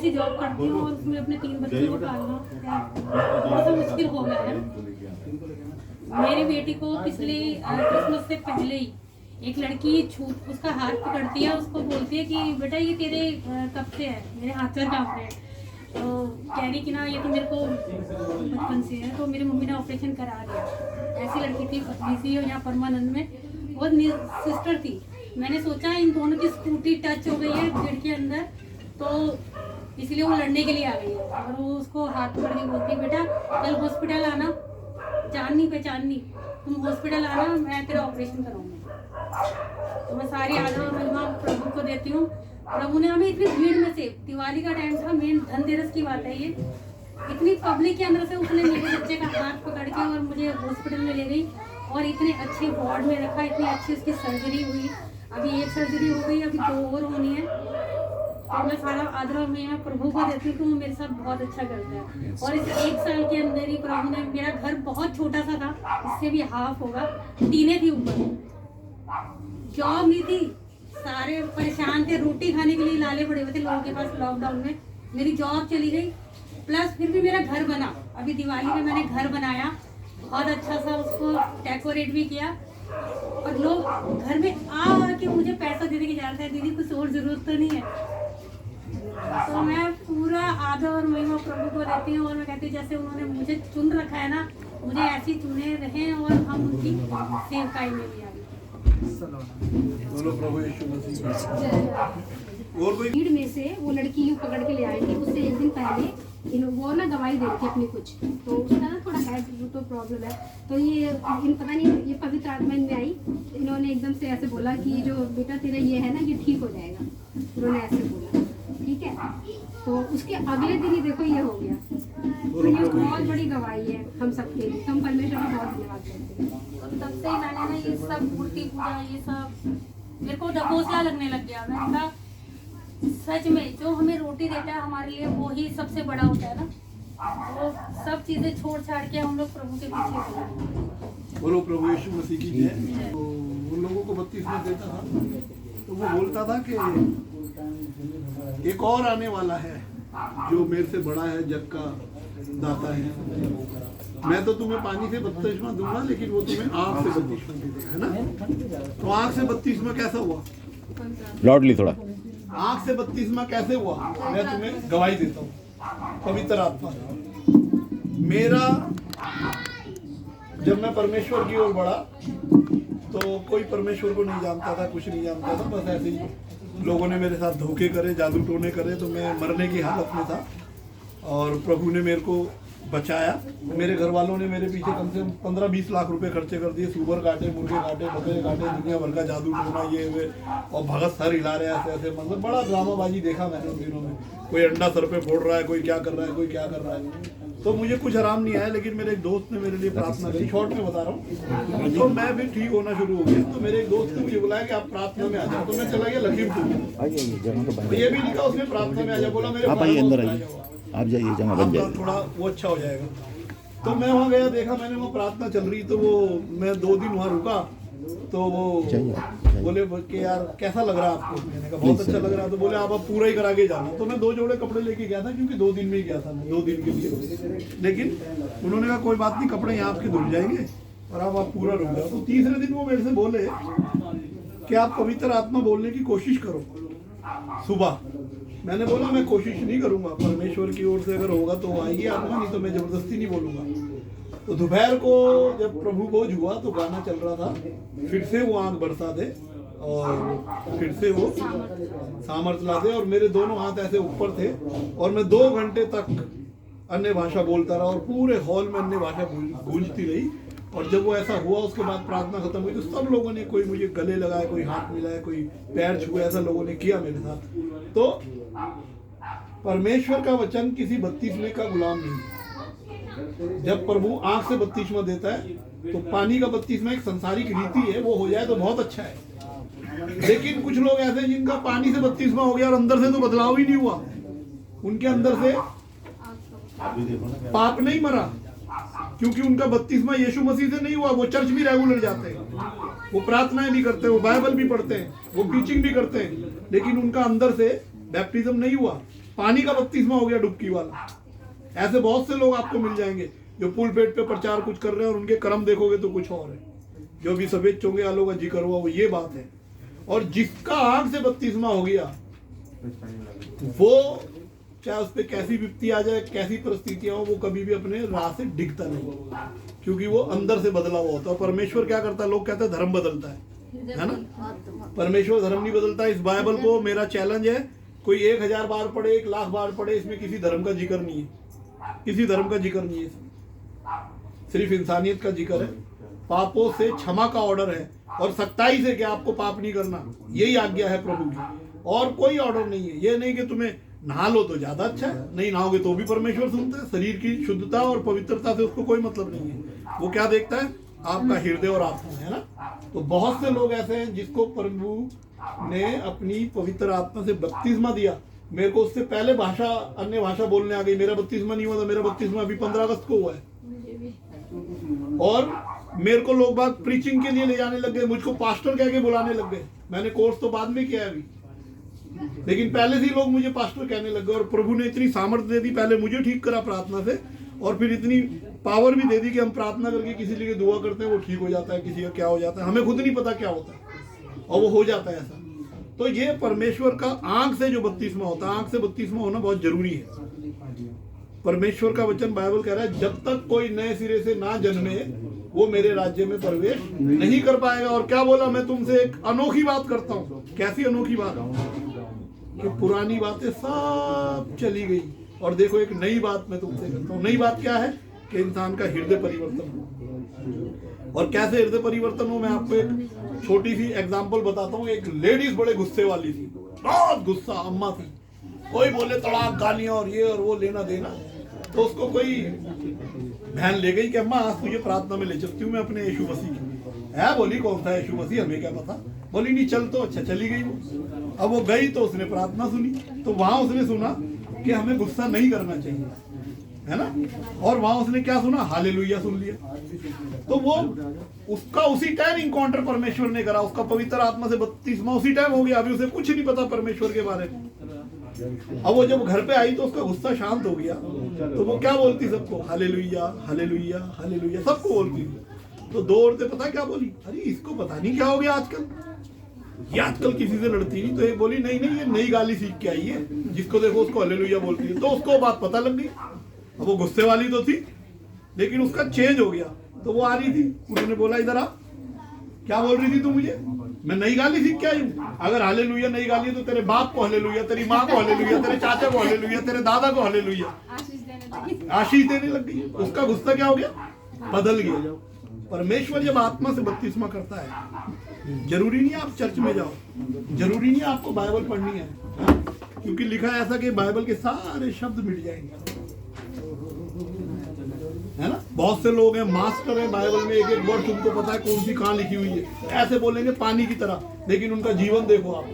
सी job करती हूँ और उसमें अपने 3 बच्चों को पालना थोड़ा सा मुश्किल हो गया है। मेरी बेटी को पिछले क्रिसमस से पहले ही एक लड़की उसका हाथ पकड़ती है, उसको बोलती है कि बेटा ये तेरे कब से है, मेरे हाथ पर काम है। तो कह रही कि ना ये तो मेरे को बचपन से है। तो मेरी मम्मी ने ऑपरेशन करा दिया। ऐसी लड़की थी, पतली सी, और यहाँ परमानंद में वो सिस्टर थी। मैंने सोचा इन दोनों की स्कूटी टच हो गई है गेट के अंदर, तो इसलिए वो लड़ने के लिए आ गई है। और वो उसको हाथ पकड़ के बोलती है बेटा कल हॉस्पिटल आना, जाननी पहचाननी, तुम हॉस्पिटल आना, मैं तेरा ऑपरेशन कराऊंगी। तो मैं सारी आदर और महिमा प्रभु को देती हूँ। प्रभु ने हमें इतनी भीड़ में से, दिवाली का टाइम था, मेन धनतेरस की बात है ये, इतनी पब्लिक के अंदर से उसने मेरे बच्चे का हाथ पकड़ के और मुझे हॉस्पिटल में ले गई और इतने अच्छे वार्ड में रखा, इतनी अच्छी उसकी सर्जरी हुई। अभी एक सर्जरी हो गई, अभी 2 और होनी है। और मैं सारा आदर और मैं प्रभु को देती हूँ कि वो मेरे साथ बहुत अच्छा करता है। और इस 1 साल के अंदर ही प्रभु ने, मेरा घर बहुत छोटा सा था, इससे भी हाफ होगा, टीने थी ऊपर, जॉब नहीं थी, सारे परेशान थे, रोटी खाने के लिए लाले पड़े हुए थे लोगों के पास लॉकडाउन में। मेरी जॉब चली गई, प्लस फिर भी मेरा घर बना। अभी दिवाली में मैंने घर बनाया, बहुत अच्छा सा उसको डेकोरेट भी किया, और लोग घर में आके मुझे पैसा देने की जरूरत है, दीदी कुछ और जरूरत तो नहीं है। तो मैं पूरा आदर और महिमा प्रभु को देती हूँ, और मैं कहती हूँ जैसे उन्होंने मुझे चुन रखा है ना, मुझे ऐसी चुने रहे और हम उनकी सेवकाई में भी आए। बोलो प्रभु यीशु मसीह। और कोई भीड़ में से वो लड़की यूँ पकड़ के ले आई थी। उससे 1 दिन पहले वो ना दवाई दे रही थी अपनी कुछ, तो उसका ना थोड़ा हेड तो प्रॉब्लम है। तो ये पता नहीं, ये पवित्र आत्मा में आई, इन्होंने एकदम से ऐसे बोला कि जो बेटा तेरा ये है ना, ये ठीक हो जाएगा। उन्होंने ऐसे बोला, ठीक है। तो उसके अगले दिन ही देखो ये हो गया। तो ये बहुत बड़ी गवाही है हम सबके लिए। हम परमेश्वर का बहुत धन्यवाद करते हैं। तब से ही मैंने ना ये सब मूर्ति पूजा, ये सब मेरे को ढकोसला लगने लग गया। मैंने कहा सच में जो हमें रोटी देता है हमारे लिए वो ही सबसे बड़ा होता है ना। वो सब चीजें छोड़ छाड़ के हम लोग प्रभु के पीछे चले। बोलो प्रभु यीशु मसीह की जय। तो उन लोगों को 32 में देता था, तो वो बोलता था कि एक और आने वाला है जो मेरे से बड़ा है, जग का दाता है। मैं तो तुम्हें पानी से बपतिस्मा दूंगा, लेकिन वो तुम्हें आग से बपतिस्मा दे देगा, है ना। तो आग से बपतिस्मा कैसा हुआ? लाउडली थोड़ा। आग से बपतिस्मा कैसे हुआ? मैं तुम्हें गवाही देता हूँ, पवित्र आत्मा। मेरा जब मैं परमेश्वर की ओर बढ़ा तो कोई परमेश्वर को नहीं जानता था, कुछ नहीं जानता था, बस ऐसे ही लोगों ने मेरे साथ धोखे करे, जादू टोने करे, तो मैं मरने की हालत में था। और प्रभु ने मेरे को बचाया। मेरे घर वालों ने मेरे पीछे कम से कम 15-20 लाख रुपए खर्चे कर दिए। सुअर काटे, मुर्गे काटे, बकरे काटे, दुनिया भर का जादू टोना, ये वे, और भगत सर हिला रहे ऐसे ऐसे, मतलब बड़ा ड्रामाबाजी देखा मैंने उन दिनों में। कोई अंडा सर पे फोड़ रहा है, कोई क्या कर रहा है, कोई क्या कर रहा है। तो मुझे कुछ आराम नहीं आया, लेकिन मेरे एक दोस्त ने मेरे लिए प्रार्थना करी। शॉर्ट में बता रहा हूँ, तो मैं भी ठीक होना शुरू हो गया। तो मेरे एक दोस्त ने मुझे बुलाया कि आप प्रार्थना में आ जाओ। तो मैं चला गया लखीमपुर। तो ये भी लिखा उसने प्रार्थना में आ जाओ, बोला मेरे अंदर आइए, आप जाइए, जगह बन जाएगी, थोड़ा वो अच्छा हो जाएगा। तो मैं वहाँ गया, देखा मैंने वो प्रार्थना चल रही। तो वो मैं 2 दिन वहाँ रुका, तो वो बोले कि यार कैसा लग रहा है आपको? मैंने कहा बहुत अच्छा लग रहा है। तो बोले आप पूरा ही करा के जाना। तो मैं 2 जोड़े कपड़े लेके गया था, क्योंकि 2 दिन में ही गया था मैं, 2 दिन के लिए। लेकिन उन्होंने कहा कोई बात नहीं, कपड़े यहाँ आपके धुल जाएंगे और आप पूरा रुक जाओ। तो तीसरे दिन वो मेरे से बोले कि आप पवित्र आत्मा बोलने की कोशिश करो सुबह। मैंने बोला मैं कोशिश नहीं करूंगा, परमेश्वर की ओर से अगर होगा तो आएगी आत्मा, नहीं तो मैं जबरदस्ती नहीं बोलूंगा। तो दोपहर को जब प्रभु भोज हुआ तो गाना चल रहा था, फिर से वो आंख बरसा दे और फिर से वो सामर्थ ला दे। और मेरे दोनों हाथ ऐसे ऊपर थे और मैं 2 घंटे तक अन्य भाषा बोलता रहा और पूरे हॉल में अन्य भाषा गूंजती रही। और जब वो ऐसा हुआ, उसके बाद प्रार्थना खत्म हुई, तो सब लोगों ने, कोई मुझे गले लगाया, कोई हाथ मिलाया, कोई पैर छुए, ऐसा लोगों ने किया मेरे साथ। तो परमेश्वर का वचन किसी बपतिस्मे का गुलाम नहीं। जब प्रभु आंख से बपतिस्मा देता है तो पानी का बपतिस्मा एक संसारिक रीति है, वो हो जाए तो बहुत अच्छा है। लेकिन कुछ लोग ऐसे जिनका पानी से बपतिस्मा हो गया और अंदर से तो बदलाव ही नहीं हुआ, उनके अंदर से पाप नहीं मरा, क्योंकि उनका बपतिस्मा यीशु मसीह से नहीं हुआ। वो चर्च भी रेगुलर जाते हैं, वो प्रार्थनाएं भी करते हैं, वो बाइबल भी पढ़ते हैं, वो टीचिंग भी करते हैं, लेकिन उनका अंदर से बैप्टिज्म नहीं हुआ। पानी का बपतिस्मा हो गया डुबकी वाला। ऐसे बहुत से लोग आपको मिल जाएंगे जो पुलपेट पे प्रचार कुछ कर रहे हैं और उनके कर्म देखोगे तो कुछ और है। जो भी सफेद चोंगे आलों का जिक्र हुआ वो ये बात है। और जिसका आग से बपतिस्मा हो गया वो चाहे उस पर कैसी विपत्ति आ जाए, कैसी परिस्थितियां हो, वो कभी भी अपने राह से डिगता नहीं, क्योंकि वो अंदर से बदला हुआ होता है। परमेश्वर क्या करता है, लोग कहते हैं धर्म बदलता है ना। परमेश्वर धर्म नहीं बदलता। इस बाइबल को मेरा चैलेंज है, कोई 1000 बार पढ़े, 1,00,000 बार पढ़े, इसमें किसी धर्म का जिक्र नहीं है, किसी धर्म का जिक्र नहीं है, सिर्फ इंसानियत का जिक्र है। पापों से क्षमा का ऑर्डर है और सख्ताई से कि आपको पाप नहीं करना, यही आज्ञा है प्रभु की, और कोई ऑर्डर नहीं है। ये नहीं कि तुम्हें नहा लो तो ज्यादा अच्छा है, नहीं नहाओगे तो भी परमेश्वर सुनता है। शरीर की शुद्धता और पवित्रता से उसको कोई मतलब नहीं है। वो क्या देखता है, आपका हृदय और आत्मा, है ना। तो बहुत से लोग ऐसे हैं जिसको प्रभु ने अपनी पवित्र आत्मा से बपतिस्मा दिया। मेरे को उससे पहले भाषा, अन्य भाषा बोलने आ गई, मेरा बपतिस्मा नहीं हुआ था। मेरा बपतिस्मा अभी 15 अगस्त को हुआ है। और मेरे को लोग बात प्रीचिंग के लिए ले जाने लग गए, मुझको पास्टर कह के बुलाने लग गए। मैंने कोर्स तो बाद में किया है अभी, लेकिन पहले से ही लोग मुझे पास्टर कहने लग गए। और प्रभु ने इतनी सामर्थ्य दे दी, पहले मुझे ठीक करा प्रार्थना से, और फिर इतनी पावर भी दे दी कि हम प्रार्थना करके किसी लिए दुआ करते हैं, वो ठीक हो जाता है, किसी का क्या हो जाता है, हमें खुद नहीं पता क्या होता है, और वो हो जाता है ऐसा। तो ये परमेश्वर का आंख से जो बपतिस्मा होता है, आंख से बपतिस्मा होना बहुत जरूरी है। परमेश्वर का वचन बाइबल कह रहा है, जब तक कोई नए सिरे से ना जन्मे वो मेरे राज्य में प्रवेश नहीं कर पाएगा। और क्या बोला, मैं तुमसे एक अनोखी बात करता हूँ। कैसी अनोखी बात, कि पुरानी बातें सब चली गई और देखो एक नई बात मैं तुमसे करता हूँ। नई बात क्या है, कि इंसान का हृदय परिवर्तन हो। और कैसे हृदय परिवर्तन हो, मैं आपको एक छोटी सी एग्जांपल बताता हूँ। एक लेडीज बड़े गुस्से वाली थी, बहुत गुस्सा अम्मा थी, कोई बोले तड़ाक गालियां और ये और वो लेना देना। तो उसको कोई बहन ले गई कि अम्मा आज तुझे प्रार्थना में ले चलती हूँ मैं अपने यीशु मसीह की। है, बोली कौन सा यीशु मसीह, हमें क्या पता। बोली नहीं चल, तो अच्छा चली गई वो। अब वो गई तो उसने प्रार्थना सुनी, तो वहां उसने सुना कि हमें गुस्सा नहीं करना चाहिए, है ना। और वहां उसने क्या सुना, हालेलुया सुन लिया। तो वो उसका उसी टाइम इनकाउंटर परमेश्वर ने करा, उसका पवित्र आत्मा से बपतिस्मा उसी टाइम हो गया। अभी उसे कुछ नहीं पता परमेश्वर के बारे में। अब वो जब घर पे आई तो उसका गुस्सा शांत हो गया। तो वो क्या बोलती सबको, हालेलुया हालेलुया हालेलुया, सबको बोलती। तो 2 औरतें पता क्या बोली, अरे इसको पता नहीं क्या हो गया आजकल, ये आजकल किसी से लड़ती नहीं। तो एक बोली नहीं नहीं, ये नई गाली सीख के आई है, जिसको देखो उसको हालेलुया बोलती है। तो उसको बात पता लग गई। अब वो गुस्से वाली तो थी, लेकिन उसका चेंज हो गया। तो वो आ रही थी, उन्होंने बोला इधर आ, क्या बोल रही थी तू मुझे, मैं नई गाली सीख के आई हूँ। अगर हालेलुया नई गाली है तो तेरे बाप को हालेलुया, तेरी माँ को हालेलुया, तेरे चाचा को हालेलुया, तेरे दादा को हालेलुया, आशीष देने लग गई। उसका गुस्सा क्या हो गया, बदल गया। परमेश्वर जब आत्मा से बपतिस्मा करता है, जरूरी नहीं आप चर्च में जाओ, जरूरी नहीं आपको बाइबल पढ़नी है, क्योंकि लिखा है ऐसा कि बाइबल के सारे शब्द मिट जाएंगे, है ना। बहुत से लोग हैं मास्टर हैं बाइबल में, एक एक वर्ड उनको पता है कौन सी कहाँ लिखी हुई है, ऐसे बोलेंगे पानी की तरह, लेकिन उनका जीवन देखो आप।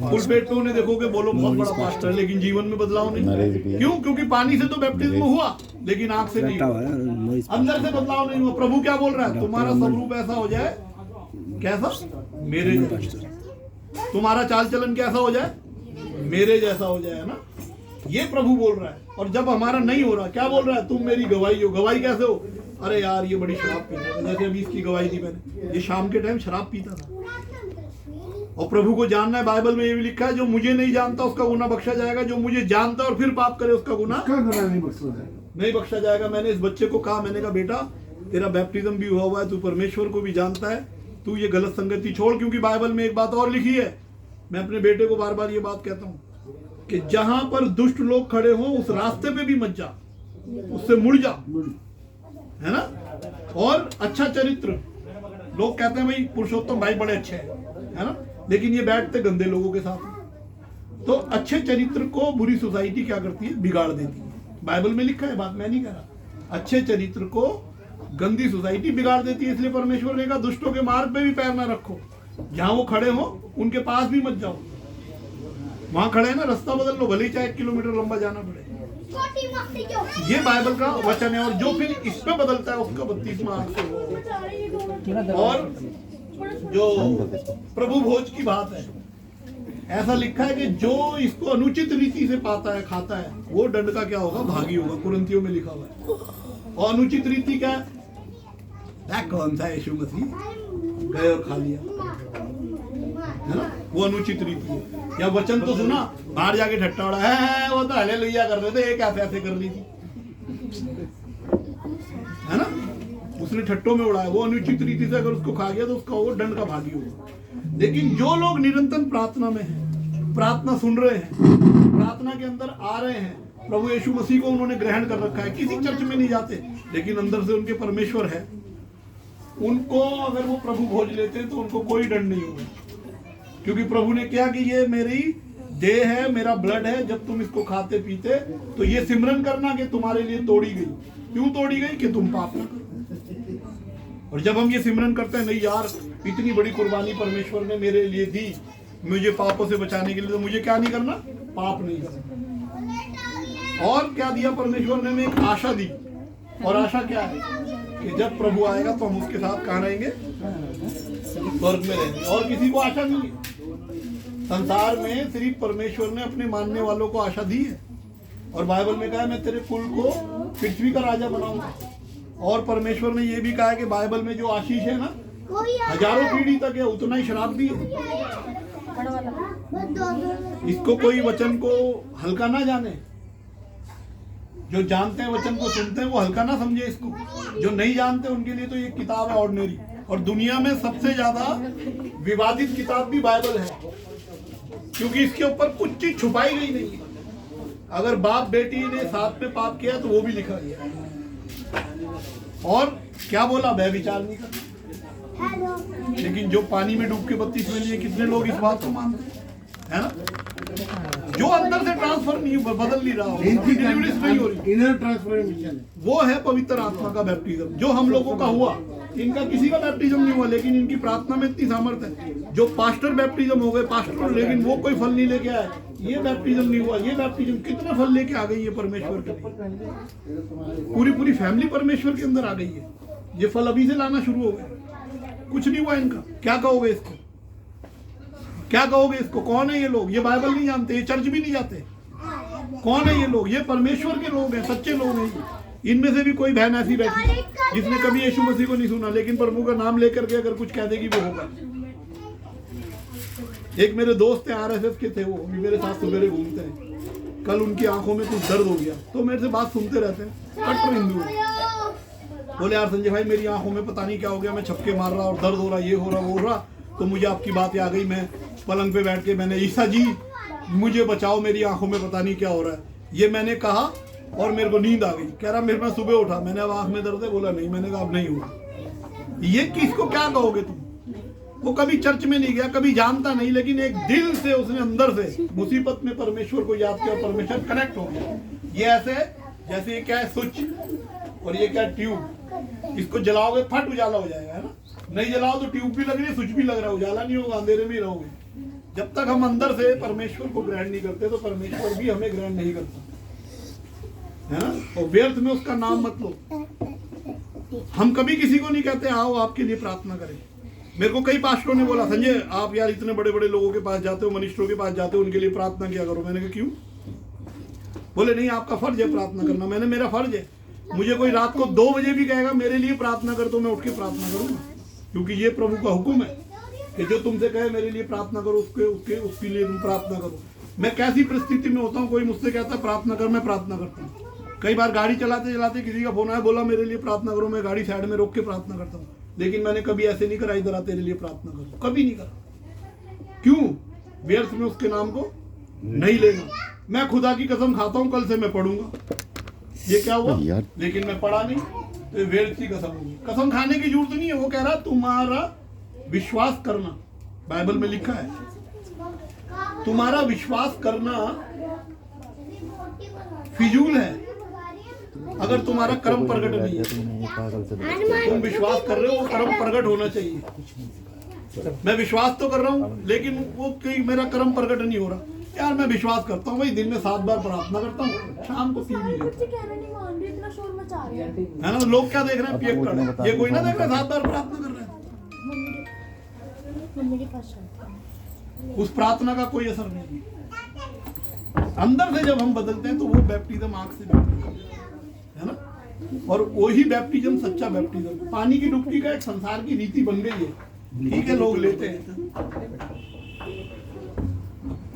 पुलपेट पे उन्हें देखोगे बोलो बहुत बड़ा पास्टर है, लेकिन जीवन में बदलाव नहीं। क्यों, क्योंकि पानी से तो बैप्टिज्म हुआ, लेकिन आंख से नहीं हुआ, अंदर से बदलाव नहीं हुआ। प्रभु क्या बोल रहा है, तुम्हारा स्वरूप ऐसा हो जाए, कैसा, मेरे जैसा। तुम्हारा चाल चलन कैसा हो जाए, मेरे जैसा हो जाए, है ना। ये प्रभु बोल रहा है। और जब हमारा नहीं हो रहा, क्या बोल रहा है, तुम मेरी गवाही हो। गवाही कैसे हो, अरे यार ये बड़ी शराब पीता था, जैसे अभी इसकी गवाही दी मैंने, ये शाम के टाइम शराब पीता था। और प्रभु को जानना है, बाइबल में ये भी लिखा है, जो मुझे नहीं जानता उसका गुनाह बख्शा जाएगा, जो मुझे जानता और फिर पाप करे उसका गुनाह नहीं बख्शा जाएगा। मैंने इस बच्चे को कहा, मैंने कहा बेटा तेरा बैप्टिज्म भी हुआ है, तू परमेश्वर को भी जानता है, तू ये गलत संगति छोड़। क्योंकि बाइबल में एक बात और लिखी है, मैं अपने बेटे को बार बार ये बात कहता हूँ कि जहां पर दुष्ट लोग खड़े हो उस रास्ते पे भी मत जा, उससे मुड़ जा, है ना। और अच्छा चरित्र, लोग कहते हैं भाई पुरुषोत्तम भाई बड़े अच्छे हैं, है ना, लेकिन ये बैठते गंदे लोगों के साथ। तो अच्छे चरित्र को बुरी सोसाइटी क्या करती है, बिगाड़ देती है। बाइबल में लिखा है, बात मैं नहीं कह रहा। अच्छे चरित्र को गंदी सोसाइटी बिगाड़ देती है। इसलिए परमेश्वर ने कहा दुष्टों के मार्ग पे भी पैर ना रखो, जहां वो खड़े हो उनके पास भी मत जाओ। वहां खड़े हैं ना, रास्ता बदल लो, भले ही चाहे 1 किलोमीटर लंबा जाना पड़े। ये बाइबल का वचन है। और जो फिर इस पे बदलता है उसका बपतिस्मा आंख से हो। और जो प्रभु भोज की बात है, ऐसा लिखा है कि जो इसको अनुचित रीति से पाता है, खाता है, वो दंड का क्या होगा? भागी होगा। कुरिन्थियों में लिखा हुआ है। और अनुचित रीति क्या है? कौन सा यीशु मसीह गए और खा लिया, है ना? वो अनुचित रीति है। या वचन तो सुना, बाहर जाके ठट्टा उड़ा है, वो तो हालेलुया कर रहे थे, एक ऐसे कर ली थी, है ना? उसने ठट्टों में उड़ाया। वो अनुचित रीति से अगर उसको खा गया तो उसका वो दंड का भागी होगा। लेकिन जो लोग निरंतर प्रार्थना में हैं, प्रार्थना सुन रहे हैं, प्रार्थना के अंदर आ रहे हैं, प्रभु यीशु मसीह को उन्होंने ग्रहण कर रखा है, किसी चर्च में नहीं जाते, लेकिन अंदर से उनके परमेश्वर है, उनको अगर वो प्रभु भोज लेते हैं तो उनको कोई दंड नहीं होगा। क्योंकि प्रभु ने क्या कि ये मेरी देह है, मेरा ब्लड है, जब तुम इसको खाते पीते तो ये सिमरन करना कि तुम्हारे लिए तोड़ी गई। क्यों तोड़ी गई? कि तुम पाप न करो। और जब हम ये सिमरन करते हैं, नहीं यार इतनी बड़ी कुर्बानी परमेश्वर ने मेरे लिए दी, मुझे पापों से बचाने के लिए, तो मुझे क्या नहीं करना? पाप नहीं करना। और क्या दिया परमेश्वर ने? हमें एक आशा दी। और आशा क्या है? कि जब प्रभु आएगा तो हम उसके साथ कहाँ रहेंगे? स्वर्ग में रहेंगे। और किसी को आशा नहीं है संसार में, सिर्फ परमेश्वर ने अपने मानने वालों को आशा दी है। और बाइबल में कहा है मैं तेरे कुल को पृथ्वी का राजा बनाऊंगा। और परमेश्वर ने ये भी कहा है कि बाइबल में जो आशीष है ना, हजारों पीढ़ी तक है, उतना ही श्राप भी है। इसको कोई वचन को हल्का ना जाने। जो जानते हैं वचन को सुनते हैं वो हल्का ना समझे इसको। जो नहीं जानते उनके लिए तो ये किताब है ऑर्डिनरी। और दुनिया में सबसे ज्यादा विवादित किताब भी बाइबल है, क्योंकि इसके ऊपर कुछ चीज छुपाई गई नहीं है। अगर बाप बेटी ने साथ में पाप किया तो वो भी लिखा गया। और क्या बोला? व्यभिचार नहीं करना। लेकिन जो पानी में डूब के बत्तीस में लिए, कितने लोग इस बात को मानते हैं, है ना? जो अंदर से ट्रांसफर नहीं, बदल नहीं रहा हो, डिलीवरी नहीं हो रही, इनर ट्रांसफॉर्मेशन वो है पवित्र आत्मा का बैप्टिज्म। जो हम लोगों का हुआ, इनका किसी का बैप्टिज्म नहीं हुआ, लेकिन इनकी प्रार्थना में इतनी सामर्थ्य है। जो पास्टर बैप्टिज्म हो गए पास्टर, लेकिन वो कोई फल नहीं लेके आए, ये बैप्टिज्म नहीं हुआ, ये बैप्टिज्म कितने फल लेके आ गई है परमेश्वर के लिए। पूरी पूरी फैमिली परमेश्वर के अंदर आ गई है। ये फल अभी से लाना शुरू हो गए, कुछ नहीं हुआ इनका। क्या कहोगे इसको? क्या कहोगे इसको? कौन है ये लोग? ये बाइबल नहीं जानते, ये चर्च भी नहीं जाते। कौन है ये लोग? ये परमेश्वर के लोग हैं, सच्चे लोग हैं। इनमें से भी कोई बहन ऐसी बैठी जिसने कभी यीशु मसीह को नहीं सुना, लेकिन प्रभु का नाम लेकर के अगर कुछ कह देगी वो होगा। एक मेरे दोस्त हैं, आरएसएस के थे, वो अभी मेरे साथ सवेरे घूमते हैं। कल उनकी आंखों में कुछ दर्द हो गया, तो मेरे से बात सुनते रहते हैं, कट्टर हिंदू है। बोले यार संजय भाई, मेरी आंखों में पता नहीं क्या हो गया, मैं छपके मार रहा और दर्द हो रहा, ये हो रहा वो हो रहा। तो मुझे आपकी बात आ गई, मैं पलंग पे बैठ के मैंने, ईसा जी मुझे बचाओ, मेरी आंखों में पता नहीं क्या हो रहा है, ये मैंने कहा और मेरे को नींद आ गई। कह रहा मेरे, मैं सुबह उठा, मैंने अब आंख में दर्द है, बोला नहीं। मैंने कहा अब नहीं हुआ। ये किसको क्या कहोगे तुम? वो कभी चर्च में नहीं गया, कभी जानता नहीं, लेकिन एक दिल से उसने अंदर से मुसीबत में परमेश्वर को याद किया, परमेश्वर कनेक्ट हो गया। ये ऐसे जैसे ये क्या है, स्विच, और ये क्या ट्यूब। इसको जलाओगे फट उजाला हो जाएगा, है ना? नहीं जलाओ तो ट्यूब भी लग रही है, स्विच भी लग रहा है, उजाला नहीं होगा, अंधेरे में ही रहोगे। जब तक हम अंदर से परमेश्वर को ग्रहण नहीं करते तो परमेश्वर भी हमें ग्रहण नहीं करता, है ना? और व्यर्थ में उसका नाम मत लो। हम कभी किसी को नहीं कहते आओ आपके लिए प्रार्थना करें। मेरे को कई पास्टरों ने बोला, संजय आप यार इतने बड़े बड़े लोगों के पास जाते हो, मिनिस्टरों के पास जाते हो, उनके लिए प्रार्थना किया करो। मैंने कहा क्यों? बोले नहीं आपका फर्ज है प्रार्थना करना। मैंने, मेरा फर्ज है। मुझे कोई रात को 2 बजे भी कहेगा मेरे लिए प्रार्थना कर, तो मैं उठ के प्रार्थना करूंगा, क्योंकि ये प्रभु का हुक्म है कि जो तुमसे कहे मेरे लिए प्रार्थना करो, उसके लिए तुम प्रार्थना करो। मैं कैसी परिस्थिति में होता हूँ, कोई मुझसे कहता है प्रार्थना कर, मैं प्रार्थना करता हूँ। कई बार गाड़ी चलाते चलाते किसी का फोन आया, बोला मेरे लिए प्रार्थना करो, मैं गाड़ी साइड में रोक के प्रार्थना करता हूँ। लेकिन मैंने कभी ऐसे नहीं करा, इधर आ तेरे लिए प्रार्थना करो, कभी नहीं करा। क्यों? व्यर्थ में उसके नाम को नहीं लेना। मैं खुदा की कसम खाता हूँ, कल से मैं पढ़ूंगा। ये क्या हुआ? लेकिन मैं पढ़ा नहीं, तो व्यर्थ की कसम होगी। कसम खाने की जरूरत नहीं है। वो कह रहा तुम्हारा विश्वास करना, बाइबल में लिखा है, तुम्हारा विश्वास करना फिजूल है अगर तुम्हारा कर्म प्रकट नहीं है। तुम विश्वास कर रहे हो, वो कर्म प्रकट होना चाहिए। मैं विश्वास तो कर रहा हूँ, लेकिन वो मेरा कर्म प्रकट नहीं हो रहा। यार मैं विश्वास करता हूँ भाई, दिन में 7 बार प्रार्थना करता हूँ, शाम को 3 भी, है ना? लोग क्या देख रहे हैं? पियक्कड़। ये कोई ना देख रहा है 7 बार प्रार्थना कर रहे हैं। उस प्रार्थना का कोई असर नहीं है। अंदर से जब हम बदलते हैं तो वो बैप्टिज्म आंख से है ना, और वही बैप्टिज्म सच्चा बैप्टिज्म। पानी की डुबकी का एक संसार की रीति बन गई है, ठीक है, लोग लेते हैं।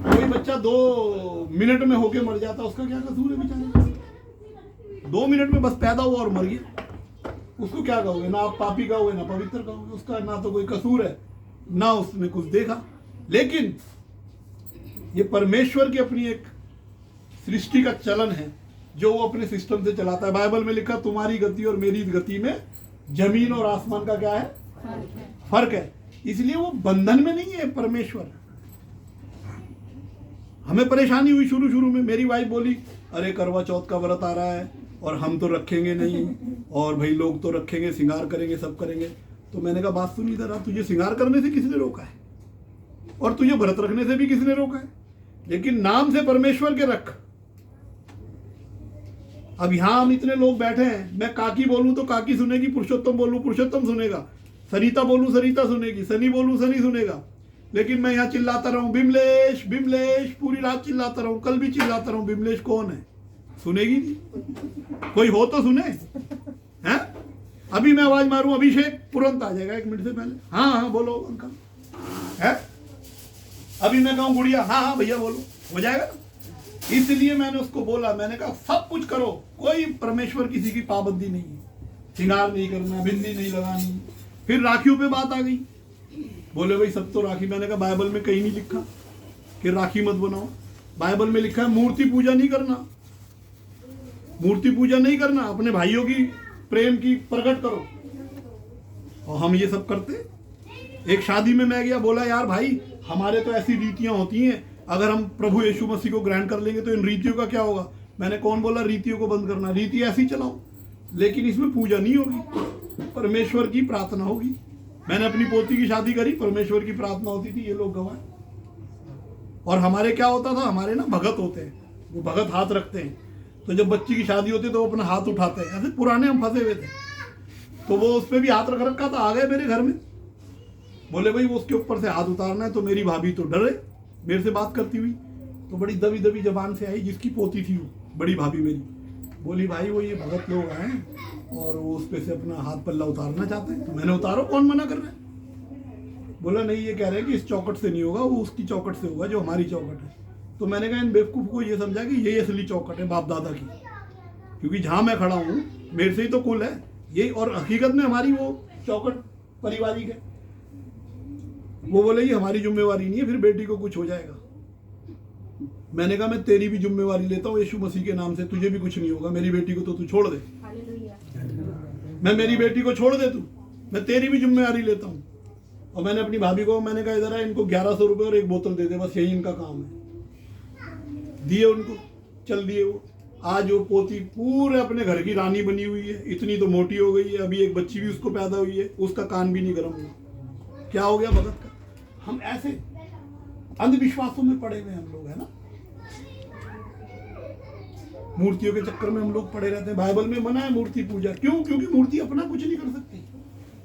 कोई बच्चा 2 मिनट में होके मर जाता, उसका क्या कसूर है बेचारे? 2 मिनट में बस पैदा हुआ और मर गया, उसको क्या कहोगे? ना आप पापी कहोगे ना पवित्र कहोगे, उसका ना तो कोई कसूर है ना उसने कुछ देखा। लेकिन ये परमेश्वर की अपनी एक सृष्टि का चलन है जो वो अपने सिस्टम से चलाता है। बाइबल में लिखा तुम्हारी गति और मेरी गति में जमीन और आसमान का क्या है? फर्क है। इसलिए वो बंधन में नहीं है परमेश्वर। हमें परेशानी हुई शुरू में, मेरी वाइफ बोली अरे करवा चौथ का व्रत आ रहा है और हम तो रखेंगे नहीं, और भाई लोग तो रखेंगे, श्रृंगार करेंगे, सब करेंगे। तो मैंने कहा बात सुन इधर, तुझे श्रृंगार करने से किसने रोका है और तुझे व्रत रखने से भी किसने रोका है? लेकिन नाम से परमेश्वर के रख। अब यहां हम इतने लोग बैठे हैं, मैं काकी बोलूं तो काकी सुनेगी, पुरुषोत्तम बोलूं पुरुषोत्तम सुनेगा, सरिता बोलूं सरिता सुनेगी, सनी बोलूं सनी सुनेगा। लेकिन मैं यहाँ चिल्लाता रहूं बिमलेश बिमलेश, पूरी रात चिल्लाता रहूं, कल भी चिल्लाता रहूं बिमलेश कौन है, सुनेगी नहीं। कोई हो तो सुने हैं? अभी मैं आवाज मारूं अभिषेक, तुरंत आ जाएगा 1 मिनट से पहले। हाँ हाँ बोलो अंकल है। अभी मैं कहूं गुड़िया, हाँ हाँ भैया बोलो, हो जाएगा ना। इसलिए मैंने उसको बोला, मैंने कहा सब कुछ करो, कोई परमेश्वर किसी की पाबंदी नहीं है। श्रृंगार नहीं करना, बिंदी नहीं लगानी। फिर राखियों पे बात आ गई, बोले भाई सब तो राखी। मैंने कहा बाइबल में कहीं नहीं लिखा कि राखी मत बनाओ। बाइबल में लिखा है मूर्ति पूजा नहीं करना, मूर्ति पूजा नहीं करना, अपने भाइयों की प्रेम की प्रकट करो। और हम ये सब करते। एक शादी में मैं गया, बोला यार भाई हमारे तो ऐसी रीतियां होती हैं, अगर हम प्रभु यीशु मसीह को ग्रहण कर लेंगे तो इन रीतियों का क्या होगा? मैंने कौन बोला रीतियों को बंद करना? रीति ऐसी चलाओ, लेकिन इसमें पूजा नहीं होगी, परमेश्वर की प्रार्थना होगी। मैंने अपनी पोती की शादी करी, परमेश्वर की प्रार्थना होती थी, ये लोग गवाह। और हमारे क्या होता था, हमारे ना भगत होते हैं, वो भगत हाथ रखते हैं, तो जब बच्ची की शादी होती है तो वो अपना हाथ उठाते हैं। ऐसे पुराने हम फंसे हुए थे, तो वो उस पर भी हाथ रख रखा था। आ गए मेरे घर में, बोले भाई वो उसके ऊपर से हाथ उतारना है। तो मेरी भाभी तो डरे मेरे से बात करती हुई, तो बड़ी दबी दबी जबान से आई, जिसकी पोती थी वो बड़ी भाभी मेरी, बोली भाई वो ये भगत लोग हैं और वो उस पे से अपना हाथ पल्ला उतारना चाहते हैं। तो मैंने उतारो, कौन मना कर रहा है? बोला नहीं ये कह रहे हैं कि इस चौकट से नहीं होगा, वो उसकी चौकट से होगा जो हमारी चौकट है। तो मैंने कहा इन बेवकूफ़ को ये समझा कि यही असली चौकट है बाप दादा की, क्योंकि जहाँ मैं खड़ा हूँ मेरे से ही तो कुल है यही, और हकीकत में हमारी वो चौकट पारिवारिक है। वो बोले ये हमारी जिम्मेवारी नहीं है, फिर बेटी को कुछ हो जाएगा। मैंने कहा मैं तेरी भी जिम्मेवारी लेता हूँ यीशु मसीह के नाम से, तुझे भी कुछ नहीं होगा, मेरी बेटी को तो तू छोड़ दे। मैं मेरी बेटी को छोड़ दे तू, मैं तेरी भी जिम्मेवारी लेता हूँ। और मैंने अपनी भाभी को मैंने कहा इधर इनको 1100 रुपये और 1 बोतल दे दे, बस यही इनका काम है। दिए उनको, चल दिए वो। आज वो पोती पूरे अपने घर की रानी बनी हुई है, इतनी तो मोटी हो गई है, अभी एक बच्ची भी उसको पैदा हुई है, उसका कान भी नहीं गर्म हुआ। क्या हो गया भगत का? हम ऐसे अंधविश्वासों में पड़े हुए हम लोग, है ना। मूर्तियों के चक्कर में हम लोग पड़े रहते हैं। बाइबल में मना है मूर्ति पूजा, क्यों? क्योंकि मूर्ति अपना कुछ नहीं कर सकती।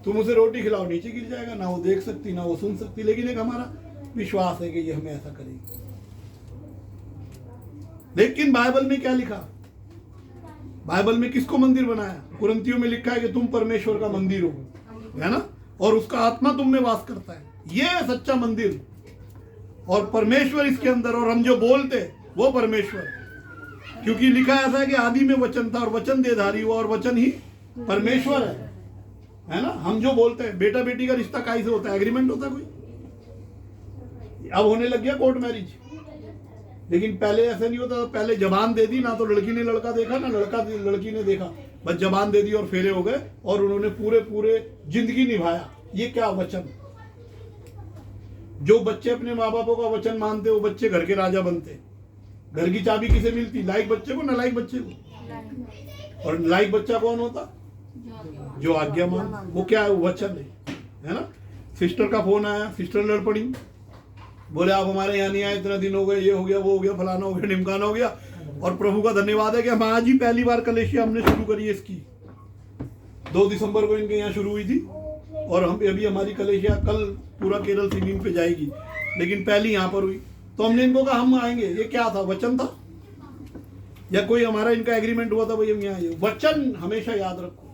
तुम उसे रोटी खिलाओ नीचे गिर जाएगा, ना वो देख सकती ना वो सुन सकती, लेकिन एक हमारा विश्वास है कि ये हमें ऐसा करेगी। लेकिन बाइबल में क्या लिखा? बाइबल में किसको मंदिर बनाया? कुरिन्थियों में लिखा है कि तुम परमेश्वर का मंदिर हो, है ना, और उसका आत्मा तुम में वास करता है। ये है सच्चा मंदिर, और परमेश्वर इसके अंदर, और हम जो बोलते वो परमेश्वर। क्योंकि लिखा ऐसा है कि आदि में वचन था और वचन देहधारी हुआ और वचन ही परमेश्वर है ना। हम जो बोलते हैं, बेटा बेटी का रिश्ता काहे से होता है? एग्रीमेंट होता है कोई। अब होने लग गया कोर्ट मैरिज, लेकिन पहले ऐसा नहीं होता था। पहले जबान दे दी, ना तो लड़की ने लड़का देखा ना लड़का लड़की ने देखा, बस जबान दे दी और फेरे हो गए, और उन्होंने पूरे पूरे जिंदगी निभाया। ये क्या वचन? जो बच्चे अपने माँ बापों का वचन मानते वो बच्चे घर के राजा बनते। घर की चाबी किसे मिलती? लायक बच्चे को, नालायक बच्चे को। और लायक बच्चा कौन होता? जो आज्ञा मान। वो क्या है? वचन है ना। सिस्टर का फोन आया, सिस्टर लड़ पड़ी, बोले आप हमारे यहाँ नहीं आए, इतना दिन हो गए, ये हो गया वो हो गया फलाना हो गया ढिमकाना हो गया। और प्रभु का धन्यवाद है कि हम आज ही पहली बार कलेशिया हमने शुरू करी है इसकी। 2 दिसंबर को इनके यहाँ शुरू हुई थी, और हम अभी हमारी कलेशिया कल पूरा केरल सिंगिंग पे जाएगी। लेकिन पहली यहाँ पर हुई। तो हमने इनको कहा हम आएंगे। ये क्या था, वचन था या कोई हमारा इनका एग्रीमेंट हुआ था भाई हम यहाँ आए? वचन हमेशा याद रखो,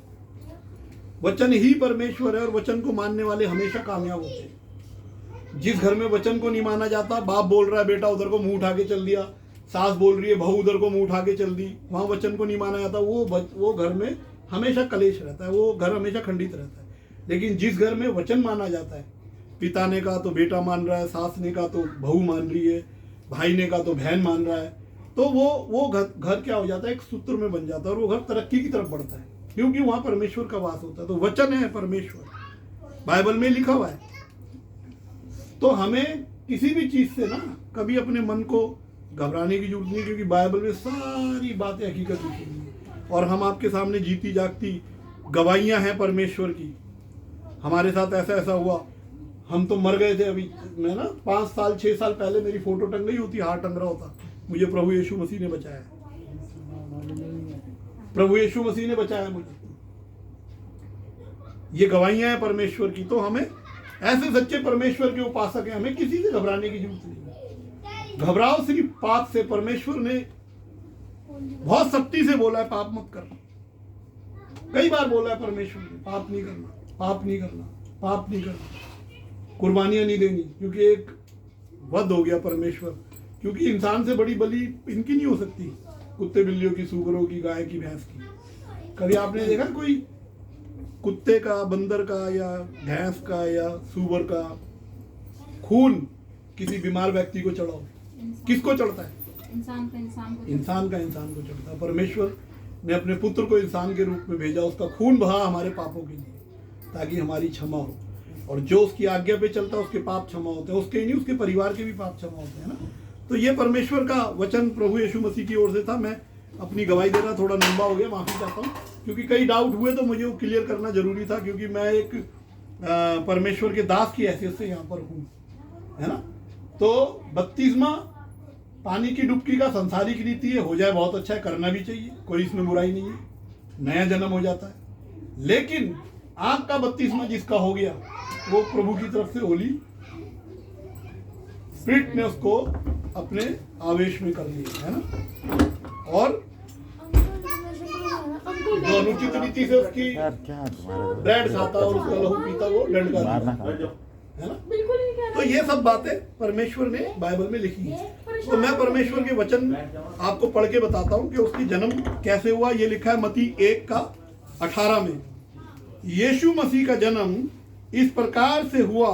वचन ही परमेश्वर है और वचन को मानने वाले हमेशा कामयाब होते हैं। जिस घर में वचन को नहीं माना जाता, बाप बोल रहा है बेटा उधर को मुंह उठा के चल दिया, सास बोल रही है बहू उधर को मुंह उठा के चल दी, वहां वचन को नहीं माना जाता, वो घर में हमेशा कलेश रहता है, वो घर हमेशा खंडित रहता है। लेकिन जिस घर में वचन माना जाता है, पिता ने कहा तो बेटा मान रहा है, सास ने कहा तो बहू मान रही है, भाई ने कहा तो बहन मान रहा है, तो वो घर क्या हो जाता है, एक सूत्र में बन जाता है और वो घर तरक्की की तरफ बढ़ता है, क्योंकि वहां परमेश्वर का वास होता है। तो वचन है परमेश्वर, बाइबल में लिखा हुआ है। तो हमें किसी भी चीज से ना कभी अपने मन को घबराने की जरूरत नहीं, क्योंकि बाइबल में सारी बातें हकीकत लिखी हुई है और हम आपके सामने जीती जागती गवाहियां हैं परमेश्वर की। हमारे साथ ऐसा ऐसा हुआ, हम तो मर गए थे। अभी मैं ना 5 साल 6 साल पहले मेरी फोटो टंग गई होती, हार टंग रहा होता, मुझे प्रभु यीशु मसीह ने बचाया, प्रभु यीशु मसीह ने बचाया मुझे। ये गवाहियां हैं परमेश्वर की। तो हमें ऐसे सच्चे परमेश्वर के उपासक हैं, हमें किसी से घबराने की जरूरत नहीं। घबराओ सिर्फ पाप से। परमेश्वर ने बहुत सख्ती से बोला है पाप मत करना, कई बार बोला है परमेश्वर ने, पाप नहीं करना, पाप नहीं करना, पाप नहीं करना, कुर्बानियां नहीं देनी, क्योंकि एक वध हो गया परमेश्वर, क्योंकि इंसान से बड़ी बलि इनकी नहीं हो सकती, कुत्ते बिल्लियों की, सूगरों की, गाय की, भैंस की। कभी आपने देखा कोई कुत्ते का, बंदर का या भैंस का या सूअर का खून किसी बीमार व्यक्ति को चढ़ाओ? किसको चढ़ता है? इंसान का इंसान को चढ़ता है। परमेश्वर ने अपने पुत्र को इंसान के रूप में भेजा, उसका खून बहा हमारे पापों के लिए, ताकि हमारी क्षमा हो। और जो उसकी आज्ञा पे चलता है उसके पाप क्षमा होते हैं, उसके ही नहीं उसके परिवार के भी पाप क्षमा होते हैं ना। तो ये परमेश्वर का वचन प्रभु यीशु मसीह की ओर से था। मैं अपनी गवाही दे रहा, थोड़ा लंबा हो गया, माफी चाहता हूँ, क्योंकि कई डाउट हुए तो मुझे वो क्लियर करना जरूरी था, क्योंकि मैं एक परमेश्वर के दास की हैसियत से यहाँ पर हूँ, है ना। तो 32वां पानी की डुबकी का सांसारिक रीति है, हो जाए बहुत अच्छा है, करना भी चाहिए, कोई इसमें बुराई नहीं है, नया जन्म हो जाता है। लेकिन आंख का 32वां जिसका हो गया, वो प्रभु की तरफ से होली स्पिरिट ने उसको अपने आवेश में कर लिया, है ना। और जो अनुचित रीति से उसकी ब्रेड खाता और उसका लहू पीता, वो दंड का है ना। तो ये सब बातें परमेश्वर ने बाइबल में लिखी है। तो मैं परमेश्वर के वचन आपको पढ़ के बताता हूँ कि उसकी जन्म कैसे हुआ। ये लिखा है मत्ती 1:18 में। यीशु मसीह का जन्म इस प्रकार से हुआ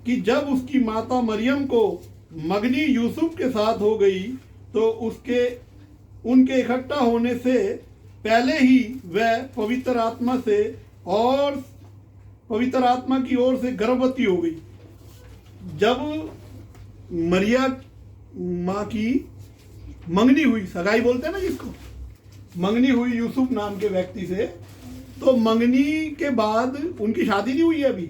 कि जब उसकी माता मरियम को मगनी यूसुफ के साथ हो गई, तो उनके इकट्ठा होने से पहले ही वह पवित्र आत्मा की ओर से गर्भवती हो गई। जब मरिया माँ की मंगनी हुई, सगाई बोलते हैं ना जिसको, मंगनी हुई यूसुफ नाम के व्यक्ति से, तो मंगनी के बाद उनकी शादी नहीं हुई अभी,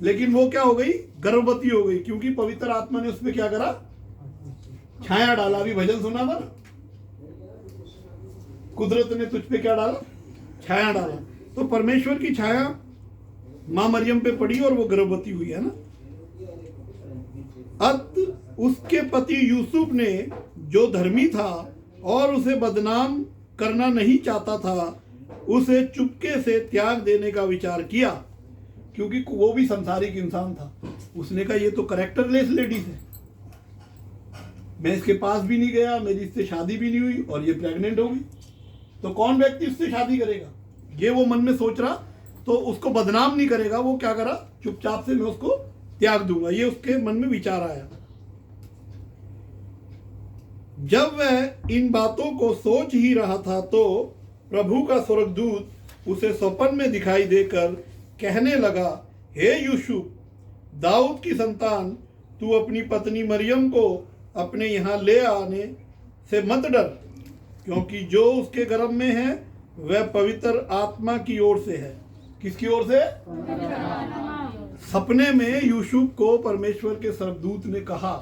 लेकिन वो क्या हो गई, गर्भवती हो गई, क्योंकि पवित्र आत्मा ने उसमें क्या करा, छाया डाला। अभी भजन सुना था ना, कुदरत ने तुझ पे क्या डाला, छाया डाला। तो परमेश्वर की छाया मां मरियम पे पड़ी और वो गर्भवती हुई, है ना। उसके पति यूसुफ ने, जो धर्मी था और उसे बदनाम करना नहीं चाहता था, उसे चुपके से त्याग देने का विचार किया, क्योंकि वो भी संसारिक इंसान था। उसने कहा ये तो कैरेक्टरलेस लेडीज है, मैं इसके पास भी नहीं गया, मेरी इससे शादी भी नहीं हुई और ये प्रेग्नेंट हो गई, तो कौन व्यक्ति इससे शादी करेगा, ये वो मन में सोच रहा। तो उसको बदनाम नहीं करेगा, वो क्या करा, चुपचाप से मैं उसको त्याग दूंगा, ये उसके मन में विचार आया। जब वह इन बातों को सोच ही रहा था, तो प्रभु का स्वर्गदूत उसे स्वप्न में दिखाई देकर कहने लगा, हे यूसुफ, दाऊद की संतान, तू अपनी पत्नी मरियम को अपने यहाँ ले आने से मत डर, क्योंकि जो उसके गर्भ में है वह पवित्र आत्मा की ओर से है। किसकी ओर से? सपने में यूसुफ को परमेश्वर के स्वर्गदूत ने कहा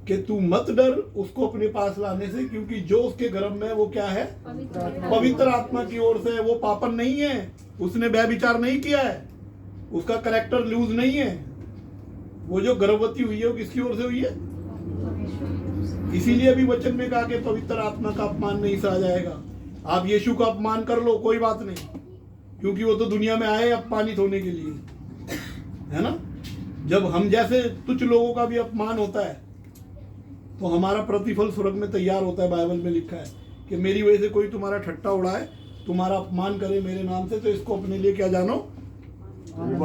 कि तू मत डर उसको अपने पास लाने से, क्योंकि जो उसके गर्भ में है वो क्या है, पवित्र आत्मा की ओर से है। वो पापन नहीं है, उसने व्यभिचार नहीं किया है, उसका कैरेक्टर लूज नहीं है, वो जो गर्भवती हुई है वो किसकी ओर से हुई है? इसीलिए अभी वचन में कहा कि पवित्र आत्मा का अपमान नहीं सहा जाएगा। आप यीशु का अपमान कर लो, कोई बात नहीं, क्योंकि वो तो दुनिया में आए अपमानित होने के लिए, है ना। जब हम जैसे तुच्छ लोगों का भी अपमान होता है तो हमारा प्रतिफल स्वर्ग में तैयार होता है। बाइबल में लिखा है कि मेरी वजह से कोई तुम्हारा ठट्टा उड़ाए, तुम्हारा अपमान करे मेरे नाम से, तो इसको अपने लिए क्या जानो?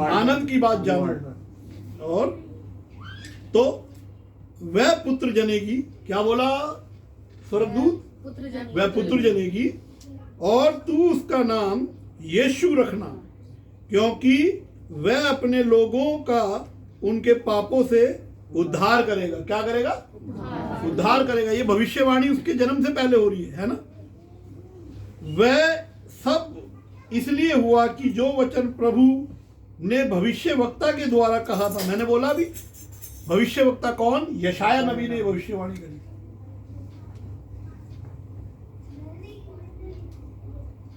आनंद की बात जानो। और तो वह पुत्र जनेगी, क्या बोला स्वर्गदूत? वह पुत्र जनेगी और तू उसका नाम यीशु रखना, क्योंकि वह अपने लोगों का उनके पापों से उद्धार करेगा। क्या करेगा? उद्धार करेगा। ये भविष्यवाणी उसके जन्म से पहले हो रही है ना। वह सब इसलिए हुआ कि जो वचन प्रभु ने भविष्यवक्ता के द्वारा कहा था। मैंने बोला भी, भविष्यवक्ता कौन? यशाया नबी ने भविष्यवाणी करी।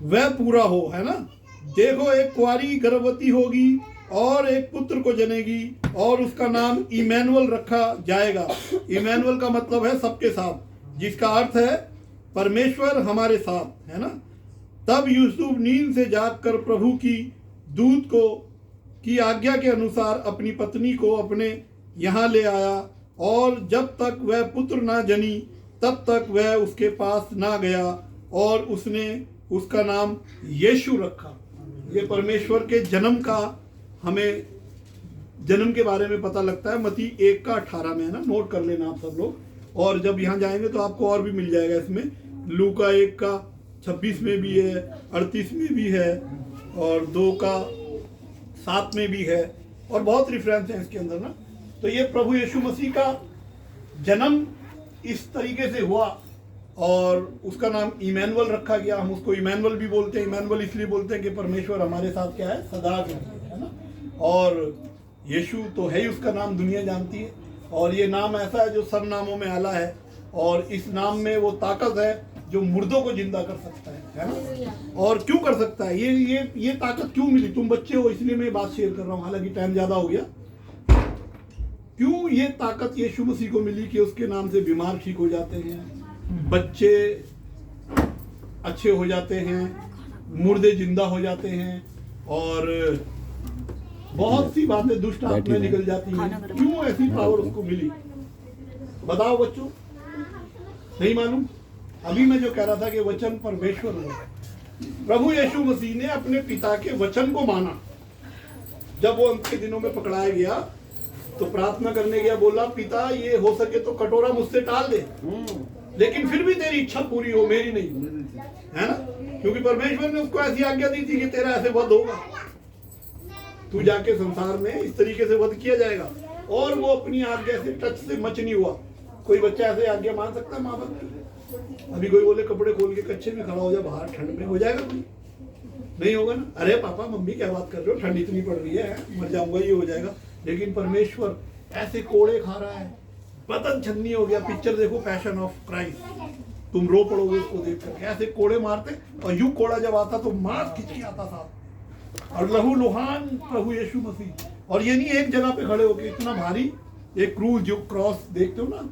वह पूरा हो, है ना। देखो, एक कुंवारी गर्भवती होगी और एक पुत्र को जनेगी और उसका नाम इमैनुअल रखा जाएगा। इमैनुअल का मतलब है सबके साथ, जिसका अर्थ है परमेश्वर हमारे साथ, है ना। तब यूसुफ नींद से जागकर प्रभु की दूत को की आज्ञा के अनुसार अपनी पत्नी को अपने यहाँ ले आया, और जब तक वह पुत्र ना जनी तब तक वह उसके पास ना गया, और उसने उसका नाम यीशु रखा। ये परमेश्वर के जन्म का हमें जन्म के बारे में पता लगता है। मत्ती 1:18 में, है ना, नोट कर लेना आप सब लोग। और जब यहाँ जाएंगे तो आपको और भी मिल जाएगा इसमें। लूका 1:26 में भी है, 38 में भी है, और 2:7 में भी है, और बहुत रेफरेंस है इसके अंदर ना। तो ये प्रभु यीशु मसीह का जन्म इस तरीके से हुआ और उसका नाम इमैनुअल रखा गया। हम उसको इमैनुअल भी बोलते हैं। इमैनुअल इसलिए बोलते हैं कि परमेश्वर हमारे साथ क्या है? सदा के लिए, है ना। और यीशु तो है ही, उसका नाम दुनिया जानती है। और ये नाम ऐसा है जो सब नामों में आला है, और इस नाम में वो ताकत है जो मुर्दों को जिंदा कर सकता है ना। और क्यों कर सकता है? ये ताकत क्यों मिली? तुम बच्चे हो इसलिए मैं बात शेयर कर रहा हूँ, हालांकि टाइम ज्यादा हो गया। क्यों ये ताकत यीशु मसीह को मिली कि उसके नाम से बीमार ठीक हो जाते हैं, बच्चे अच्छे हो जाते हैं, मुर्दे जिंदा हो जाते हैं, और बहुत सी बातें दुष्ट आत्माएं निकल जाती हैं। क्यों ऐसी पावर उसको मिली? बताओ बच्चों, नहीं मालूम? अभी मैं जो कह रहा था कि वचन परमेश्वर है। प्रभु यीशु मसीह ने अपने पिता के वचन को माना। जब वो अंत के दिनों में पकड़ाया गया तो प्रार्थना करने गया, बोला पिता ये हो सके तो कटोरा मुझसे टाल दे, लेकिन फिर भी तेरी इच्छा पूरी हो, मेरी नहीं, है ना। क्योंकि परमेश्वर ने उसको ऐसी आज्ञा दी थी कि तेरा ऐसे वध होगा, तू जाके संसार में इस तरीके से वध किया जाएगा। और वो अपनी आज्ञा से टच से मच नहीं हुआ। कोई बच्चा ऐसे आज्ञा मान सकता है माँ बाप की? अभी कोई बोले कपड़े खोल के कच्चे में खड़ा हो जा बाहर ठंड में, हो जाएगा? कोई नहीं होगा ना। अरे पापा मम्मी क्या बात कर रहे हो, ठंड इतनी पड़ रही है, मर जाऊंगा, ये हो जाएगा। लेकिन परमेश्वर ऐसे कोड़े खा रहा है, बदन छन्नी हो गया। पिक्चर देखो पैशन ऑफ क्राइस्ट, तुम रो पड़ोगे उसको देख करके। ऐसे कोड़े मारते, और यूं कोड़ा जब आता तो मांस खिंच के आता था, और लहू लुहान प्रभु यीशु मसीह। और ये नहीं एक जगह पे खड़े होके, इतना भारी एक क्रूज जो क्रॉस देखते हो ना,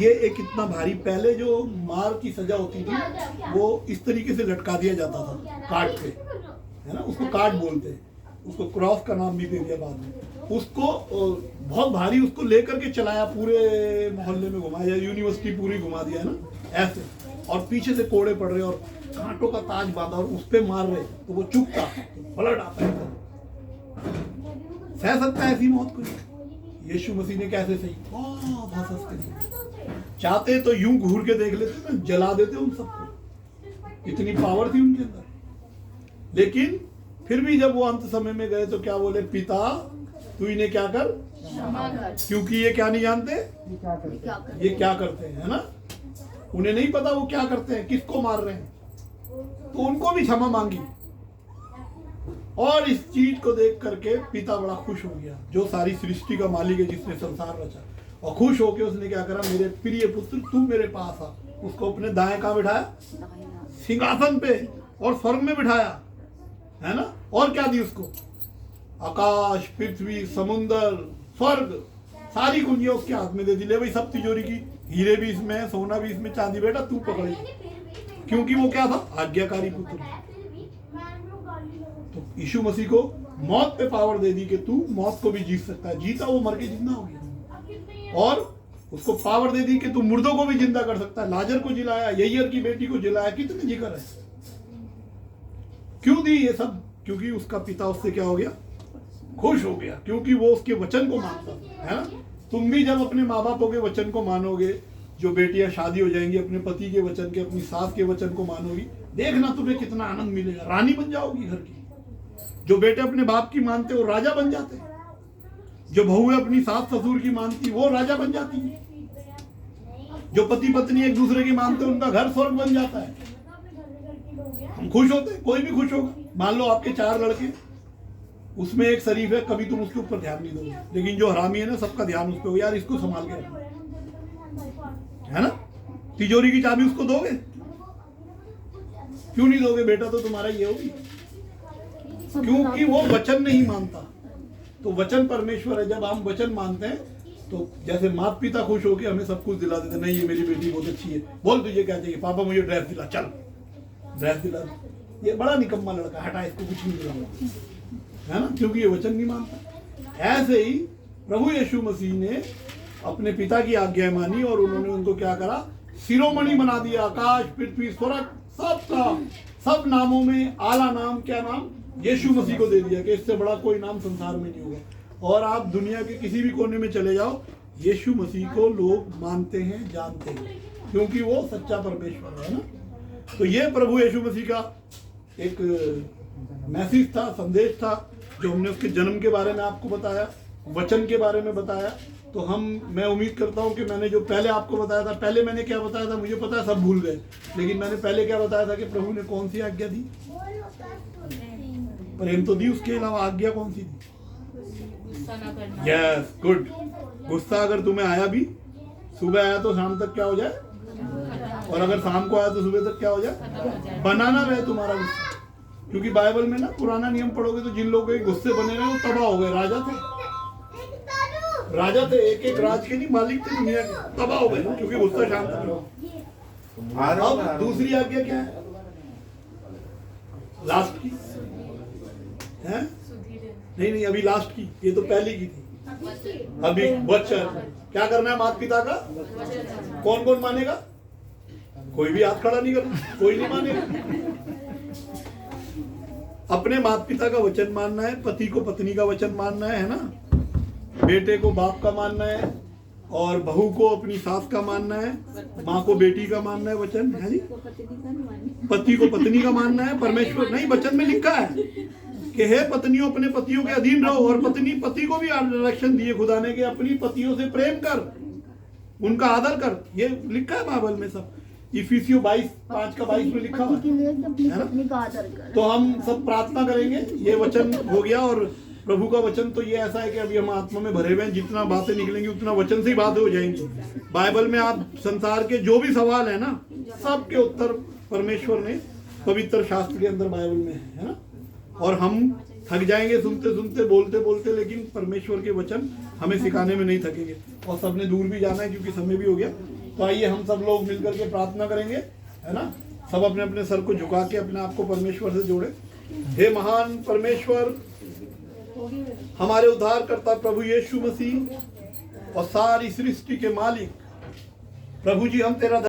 ये एक इतना भारी, पहले जो मार की सजा होती थी वो इस तरीके से लटका दिया जाता था काट पे, है ना, उसको काट बोलते हैं, उसको क्रॉस का नाम भी दे दिया बाद में। उसको बहुत भारी उसको लेकर के चलाया, पूरे मोहल्ले में घुमाया, यूनिवर्सिटी पूरी घुमा दिया, है ना ऐसे। और पीछे से कोड़े पड़ रहे और कांटों का ताज बांधा और उस पे मार रहे, तो वो चुपता, ब्लड आता है। सह सकता है ऐसी मौत को? यीशु मसीह ने कैसे सही? बहुत हंस के चाहते तो यूं घूर के देख लेते ना, जला देते उन सबको, इतनी पावर थी उनके अंदर। लेकिन फिर भी जब वो अंत समय में गए तो क्या बोले? पिता तू इन्हें क्या कर, क्योंकि ये क्या नहीं जानते, ये क्या करते हैं, है ना। उन्हें नहीं पता वो क्या करते हैं, किसको मार रहे हैं। तो उनको भी क्षमा मांगी। और इस चीज को देख करके पिता बड़ा खुश हो गया, जो सारी सृष्टि का मालिक है, जिसने संसार रचा। और खुश होकर उसने क्या करा? मेरे प्रिय पुत्र तू मेरे पास आ। उसको अपने दाएं कहां बिठाया? सिंहासन पे, और स्वर्ग में बिठाया, है ना। और क्या दी उसको? आकाश, पृथ्वी, समुंदर, स्वर्ग, सारी कुंजियां उसके हाथ में दे दी, ले भाई सब तिजोरी की, हीरे भी इसमें है, सोना भी इसमें, चांदी, बेटा तू पकड़े, क्योंकि वो क्या था, आज्ञाकारी पुत्र। तो यीशु मसीह को मौत पे पावर दे दी कि तू मौत को भी जीत सकता है, जीता वो मर के जिंदा हो गया, और उसको पावर दे दी कि तू मुर्दों को भी जिंदा कर सकता है, लाजर को जिलाया, यईयर की बेटी को जिलाया, कितने जिक्र है। क्यों दी ये सब, क्योंकि उसका पिता उससे क्या हो गया, खुश हो गया, क्योंकि वो उसके वचन को मानता है ना। तुम भी जब अपने माँ बापों के वचन को मानोगे, जो बेटियां शादी हो जाएंगी अपने पति के वचन के, अपनी सास के वचन को मानोगी, देखना तुम्हें कितना आनंद मिलेगा, रानी बन जाओगी घर की। जो बेटे अपने बाप की मानते वो राजा बन जाते, जो बहुएं अपनी सास ससुर की मानती वो राजा बन जाती है, जो पति पत्नी एक दूसरे की मानते उनका घर स्वर्ग बन जाता है। हम खुश होते हैं, कोई भी खुश होगा। मान लो आपके 4 लड़के, उसमें एक शरीफ है, कभी तुम उसके ऊपर ध्यान नहीं दोगे, लेकिन जो हरामी है ना, सबका ध्यान उस पर, यार इसको संभाल के रखो, है ना। तिजोरी की चाबी उसको दोगे, क्यों नहीं दोगे, बेटा तो तुम्हारा ये होगी, क्योंकि वो वचन नहीं मानता। तो वचन परमेश्वर है, जब हम वचन मानते हैं तो जैसे माता पिता खुश होकर हमें सब कुछ दिला देते, नहीं ये मेरी बेटी बहुत अच्छी है, बोल तुझे क्या चाहिए, पापा मुझे ड्रेस दिला, चल ड्रेस दिला, ये बड़ा निकम्मा लड़का, हटा इसको कुछ नहीं दिलाऊंगा, है ना, क्योंकि ये वचन नहीं मानता। ऐसे ही प्रभु यीशु मसीह ने अपने पिता की आज्ञा मानी और उन्होंने उनको क्या करा, शिरोमणि बना दिया। आकाश पृथ्वी स्वर्ग सबका, सब नामों में आला नाम, क्या नाम, यीशु मसीह को दे दिया कि इससे बड़ा कोई नाम संसार में नहीं होगा। और आप दुनिया के किसी भी कोने में चले जाओ, यीशु मसीह को लोग मानते हैं, जानते हैं, क्योंकि वो सच्चा परमेश्वर है ना। तो ये प्रभु यीशु मसीह का एक मैसेज था, संदेश था, जो हमने उसके जन्म के बारे में आपको बताया, वचन के बारे में बताया। तो मैं उम्मीद करता हूँ कि मैंने जो पहले आपको बताया था, पहले मैंने क्या बताया था मुझे पता है, सब भूल गए, लेकिन मैंने पहले क्या बताया था कि प्रभु ने कौन सी आज्ञा दी, प्रेम तो दी, उसके अलावा आज्ञा कौन सी दी, यस गुड। गुस्सा अगर तुम्हें आया भी, सुबह आया तो शाम तक क्या हो जाए, और अगर शाम को आया तो सुबह तक क्या हो जाए, बनाना रहे तुम्हारा गुस्सा। क्योंकि बाइबल में ना पुराना नियम पढ़ोगे तो जिन लोगों के गुस्से बने रहे वो तबाह हो गए, राजा थे, एक राज के नहीं मालिक थे दुनिया के, तबाह हो गए क्योंकि गुस्सा शांत रहा। अब दूसरी आज्ञा क्या है, लास्ट की है, नहीं अभी लास्ट की, ये तो पहली की थी। अभी वचन क्या करना है, माता पिता का कौन कौन मानेगा, कोई भी हाथ खड़ा नहीं करना, कोई नहीं मानेगा। अपने माता पिता का वचन मानना है, पति को पत्नी का वचन मानना है ना, बेटे को बाप का मानना है, और बहू को अपनी सास का मानना है, माँ को बेटी का मानना है, वचन है जी, पति को पत्नी का मानना है। परमेश्वर नहीं, वचन में लिखा है कि हे पत्नियों अपने पतियों के अधीन रहो, और पत्नी पति को भी डायरेक्शन दिए खुदा ने कि अपनी पतियों से प्रेम कर, उनका आदर कर, ये लिखा है बाइबल में सब। इफिसियों 22:5 में लिखा हुआ है। तो हम सब प्रार्थना करेंगे, ये वचन हो गया। और प्रभु का वचन तो ये ऐसा है कि अभी हम आत्मा में भरे हुए हैं, जितना बातें निकलेंगी उतना वचन से ही बातें हो जाएंगी। बाइबल में आप संसार के जो भी सवाल है ना, सबके उत्तर परमेश्वर ने पवित्र शास्त्र के अंदर बाइबल में है ना। और हम थक जाएंगे सुनते सुनते, बोलते बोलते, लेकिन परमेश्वर के वचन हमें सिखाने में नहीं थकेंगे। और सबने दूर भी जाना है क्योंकि समय भी हो गया। तो आइए हम सब लोग मिलकर के प्रार्थना करेंगे, है ना। सब अपने अपने सर को झुका के अपने आप को परमेश्वर से जोड़े। हे महान परमेश्वर, हमारे उद्धारकर्ता प्रभु यीशु मसीह और सारी सृष्टि के मालिक, प्रभु जी हम तेरा